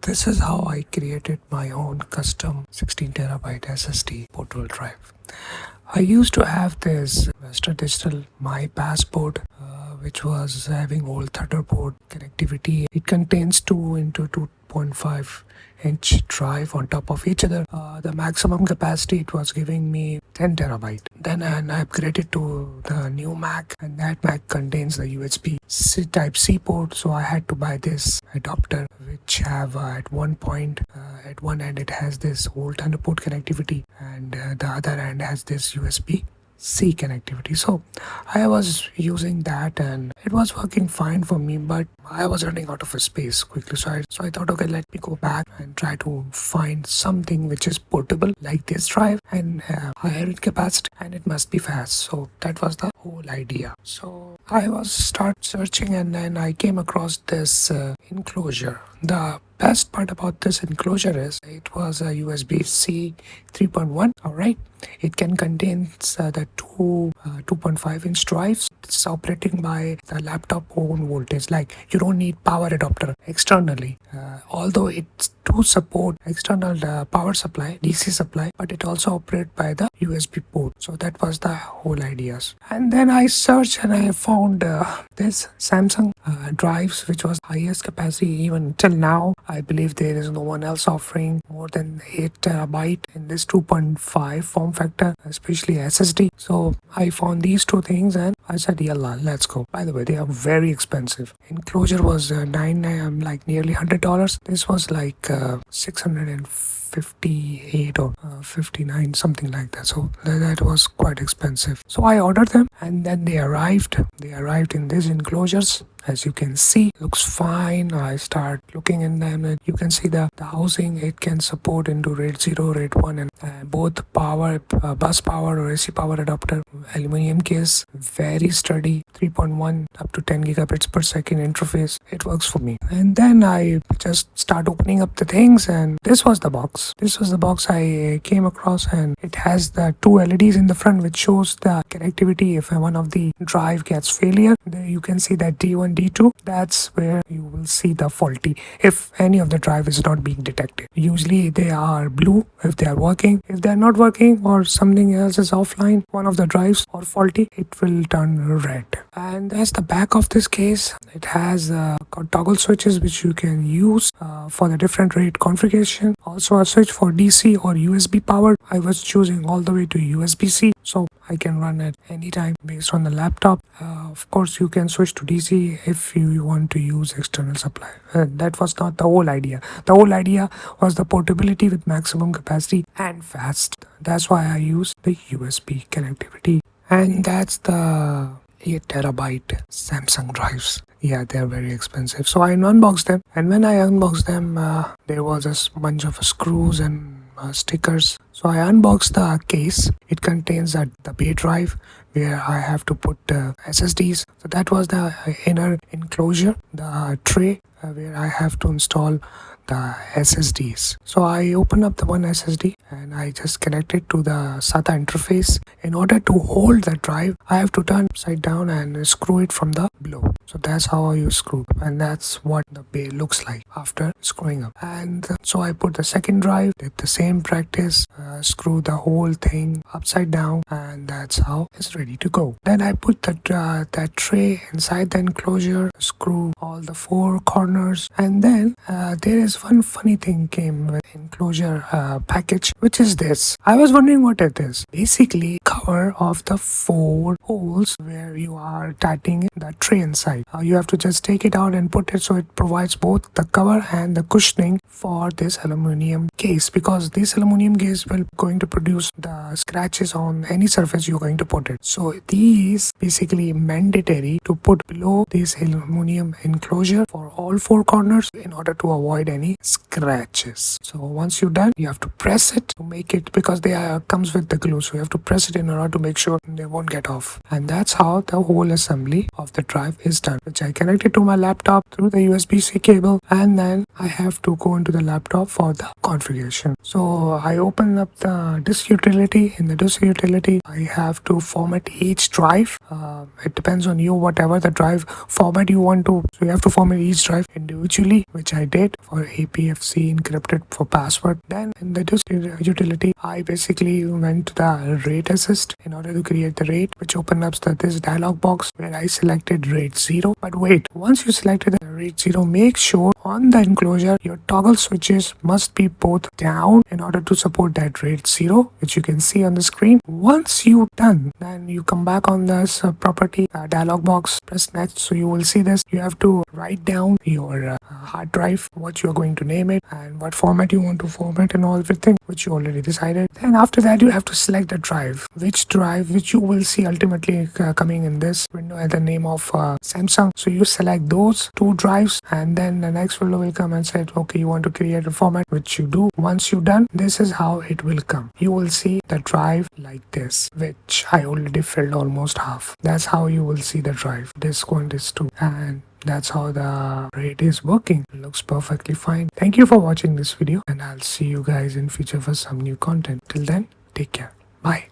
this is how I created my own custom 16 terabyte SSD portable drive. I used to have this Western Digital My Passport, which was having old Thunderbolt connectivity. It contains 2 into 2.5-inch drive on top of each other. The maximum capacity it was giving me 10 terabyte. Then I upgraded to the new Mac, and that Mac contains the USB-C Type C port. So I had to buy this adapter, which have at one point at one end it has this old Thunderbolt connectivity, and the other end has this USB-C connectivity. So I was using that, and it was working fine for me, but I was running out of space quickly. So I thought, okay, let me go back and try to find something which is portable like this drive and higher in capacity, and it must be fast. So that was the whole idea. So I was start searching, and then I came across this enclosure. The best part about this enclosure is it was a USB-C 3.1. All right, it can contain the 2.5-inch drives. It's operating by the laptop own voltage. Like, you don't need power adapter externally. Although it do support external power supply, DC supply, but it also operates by the USB port. So that was the whole idea. And then I searched and I found this Samsung drives, which was highest capacity. Even till now, I believe there is no one else offering more than 8 terabyte in this 2.5 form factor, especially SSD. So I found these two things and I said, yalla, let's go. By the way, they are very expensive. Enclosure was like nearly $100. This was like 658 or 59, something like that. So that was quite expensive. So I ordered them, and then they arrived. They arrived in these enclosures. As you can see, looks fine. I start looking in them, and you can see the housing. It can support into RAID 0, RAID 1, and both power, bus power or AC power adapter. Aluminum case, very sturdy, 3.1 up to 10 gigabits per second interface. It works for me. And then I just start opening up the things, and this was the box. This was the box I came across, and it has the two LEDs in the front, which shows the connectivity. If one of the drive gets failure, there you can see that D1, D2. That's where you will see the faulty if any of the drive is not being detected. Usually they are blue if they are working. If they are not working or something else is offline, one of the drives or faulty, it will turn red. And that's the back of this case. It has toggle switches which you can use for the different RAID configuration. Also a switch for DC or USB power. I was choosing all the way to USB-C, so I can run at any time based on the laptop. Of course, you can switch to DC if you want to use external supply. That was not the whole idea. The whole idea was the portability with maximum capacity and fast. That's why I use the USB connectivity. And that's the 8 terabyte Samsung drives. Yeah, they're very expensive. So I unboxed them, and when I unboxed them, there was a bunch of screws and stickers. So I unboxed the case. It contains the bay drive where I have to put SSDs. So that was the inner enclosure, the tray where I have to install the SSDs. So I open up the one SSD and I just connect it to the SATA interface. In order to hold the drive, I have to turn upside down and screw it from the below. So that's how you screw, and that's what the bay looks like after screwing up. And so I put the second drive, did the same practice, screw the whole thing upside down, and that's how it's ready to go. Then I put that tray inside the enclosure, screw all the four corners, and then there is one funny thing came with enclosure package, which is this. I was wondering what it is. Basically, cover of the four holes where you are tightening the tray inside. You have to just take it out and put it, so it provides both the cover and the cushioning for this aluminum case, because this aluminum case will going to produce the scratches on any surface you're going to put it. So these basically mandatory to put below this aluminum enclosure for all four corners in order to avoid any scratches. So once you're done, you have to press it to make it, because they comes with the glue, so you have to press it in order to make sure they won't get off. And that's how the whole assembly of the drive is done, which I connected to my laptop through the USB-C cable, and then I have to go into the laptop for the configuration. So I open up the disk utility. In the disk utility, I have to format each drive. It depends on you, whatever the drive format you want want to, so you have to format each drive individually, which I did for APFC encrypted for password. Then in the disk utility, I basically went to the RAID assist in order to create the RAID, which opened up this dialog box where I selected RAID 0. But wait, once you selected the RAID 0, make sure on the enclosure your toggle switches must be both down in order to support that RAID 0, which you can see on the screen. Once you done, then you come back on this property dialog box, press next. So you will see this. You have to write down your hard drive, what you are going to name it, and what format you want to format and all everything, which you already decided. Then after that, you have to select the drive, which you will see ultimately coming in this window at the name of Samsung. So you select those two drives, and then the next window will come and say, okay, you want to create a format, which you do. Once you done, this is how it will come. You will see the drive like this, which I already filled almost half. That's how you will see the drive, disk 1, disk 2, and that's how the RAID is working. It looks perfectly fine. Thank you for watching this video, and I'll see you guys in future for some new content. Till then, take care. Bye.